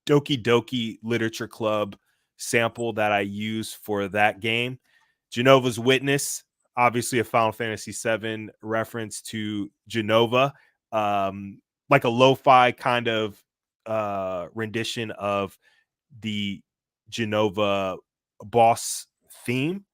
Doki Doki Literature Club sample that I use for that game. Genova's Witness, obviously a Final Fantasy VII reference to Genova, like a lo-fi kind of rendition of the Genova boss theme.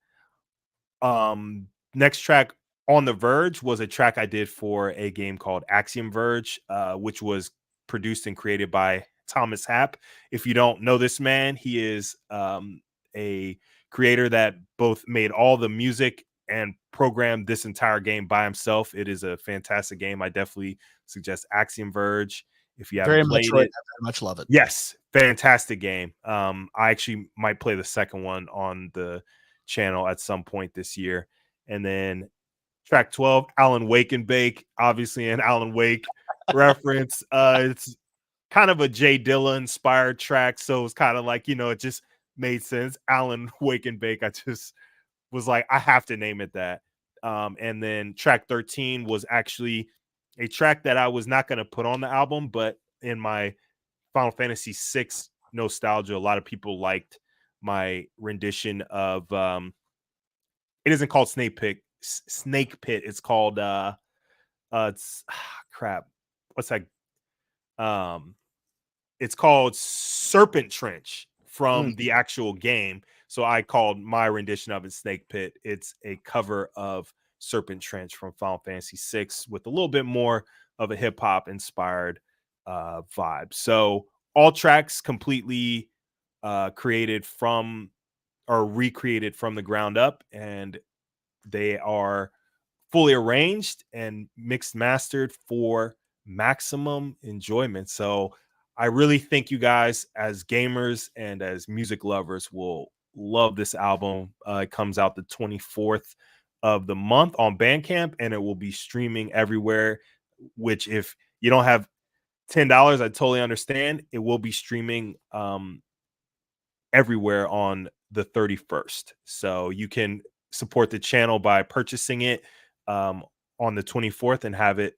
Next track, On the Verge, was a track I did for a game called Axiom Verge, which was produced and created by Thomas Happ. If you don't know this man, he is a creator that both made all the music and program this entire game by himself. It is a fantastic game. I definitely suggest Axiom Verge if you haven't played it. I very much love it. Yes, fantastic game. I actually might play the second one on the channel at some point this year. And then track 12, Alan Wake and Bake, obviously an Alan Wake reference. It's kind of a Jay Dilla inspired track, so it's kind of like, it just made sense. Alan Wake and Bake. I just was like, I have to name it that. And then track 13 was actually a track that I was not going to put on the album, but in my Final Fantasy VI nostalgia, a lot of people liked my rendition of it isn't called Snake Pit. It's called it's crap. What's that? It's called Serpent Trench from the actual game. So I called my rendition of it Snake Pit. It's a cover of Serpent Trench from Final Fantasy VI with a little bit more of a hip hop inspired vibe. So all tracks completely created from or recreated from the ground up, and they are fully arranged and mixed mastered for maximum enjoyment. So I really think you guys as gamers and as music lovers will love this album. It comes out the 24th of the month on Bandcamp, and it will be streaming everywhere, which if you don't have $10, I totally understand. It will be streaming everywhere on the 31st. So you can support the channel by purchasing it on the 24th and have it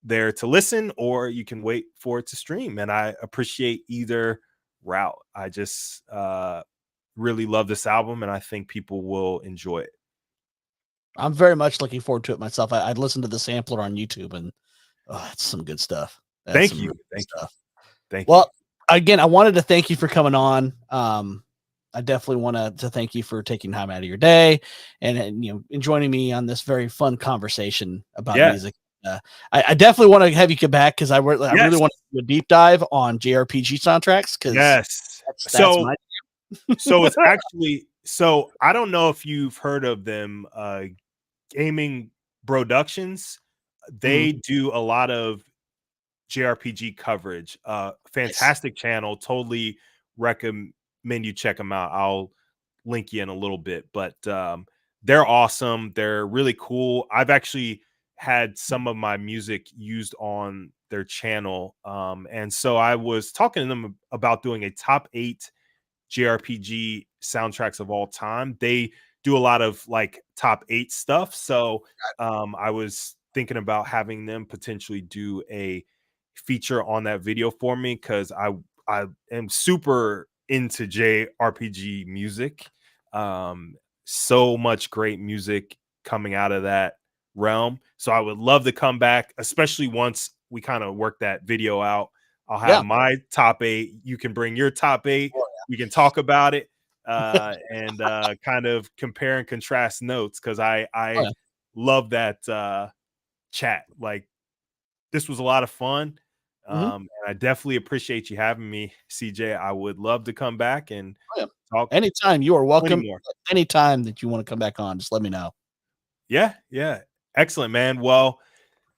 there to listen, or you can wait for it to stream. And I appreciate either route. I just really love this album, and I think people will enjoy it. I'm very much looking forward to it myself. I'd listened to the sampler on YouTube, and that's some good stuff. Thank you. Thank you. Well, again, I wanted to thank you for coming on. I definitely want to thank you for taking time out of your day and joining me on this very fun conversation about music. I definitely want to have you come back because I really want to do a deep dive on JRPG soundtracks. Because so it's actually, so I don't know if you've heard of them, Gaming Productions. They do a lot of JRPG coverage. Fantastic channel. Totally recommend you check them out. I'll link you in a little bit, but they're awesome. They're really cool. I've actually had some of my music used on their channel. And so I was talking to them about doing a top 8 JRPG soundtracks of all time. They do a lot of like top 8 stuff. So I was thinking about having them potentially do a feature on that video for me, because I am super into JRPG music. So much great music coming out of that realm. So I would love to come back, especially once we kind of work that video out. I'll have my top 8. You can bring your top 8. We can talk about it and kind of compare and contrast notes, because I love that chat. Like, this was a lot of fun. And I definitely appreciate you having me, CJ. I would love to come back and talk. Anytime. You are welcome. Anytime that you want to come back on, just let me know. Yeah. Excellent, man. Well,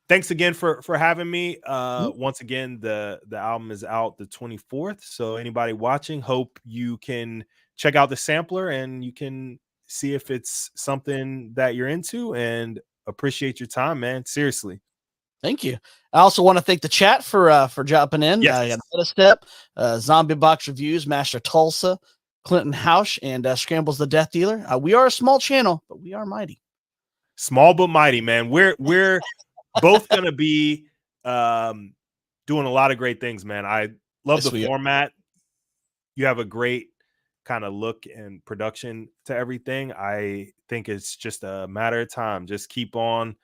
thanks again for having me. Once again, the album is out the 24th. So anybody watching, hope you can check out the sampler and you can see if it's something that you're into, and appreciate your time, man. Seriously. Thank you. I also want to thank the chat for jumping in. Yes. I got Meta Step, Zombie Box Reviews, Master Tulsa, Clinton Hausch, and Scrambles the Death Dealer. We are a small channel, but we are mighty. Small but mighty, man. We're both gonna be doing a lot of great things, man. I love the format. You have a great kind of look and production to everything. I think it's just a matter of time. Just keep on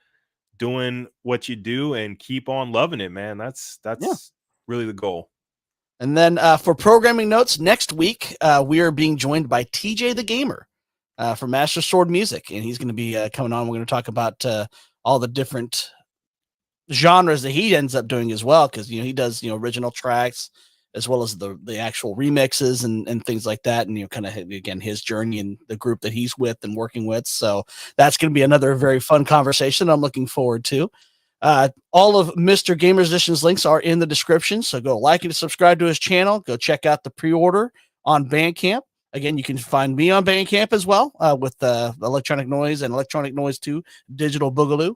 doing what you do and keep on loving it, man. That's really the goal. And then for programming notes, next week we are being joined by TJ the Gamer from Master Sword Music, and he's going to be coming on. We're going to talk about all the different genres that he ends up doing as well, because he does original tracks, as well as the actual remixes and things like that. And, you know, kind of, again, his journey and the group that he's with and working with. So that's going to be another very fun conversation I'm looking forward to. All of Mr. Gamersician's links are in the description. So go like and subscribe to his channel. Go check out the pre-order on Bandcamp. Again, you can find me on Bandcamp as well with Electronic Noise and Electronic Noise 2 Digital Boogaloo.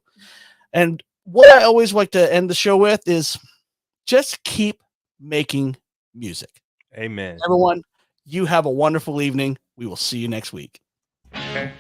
And what I always like to end the show with is just keep making music. Amen. Everyone, you have a wonderful evening. We will see you next week. Okay.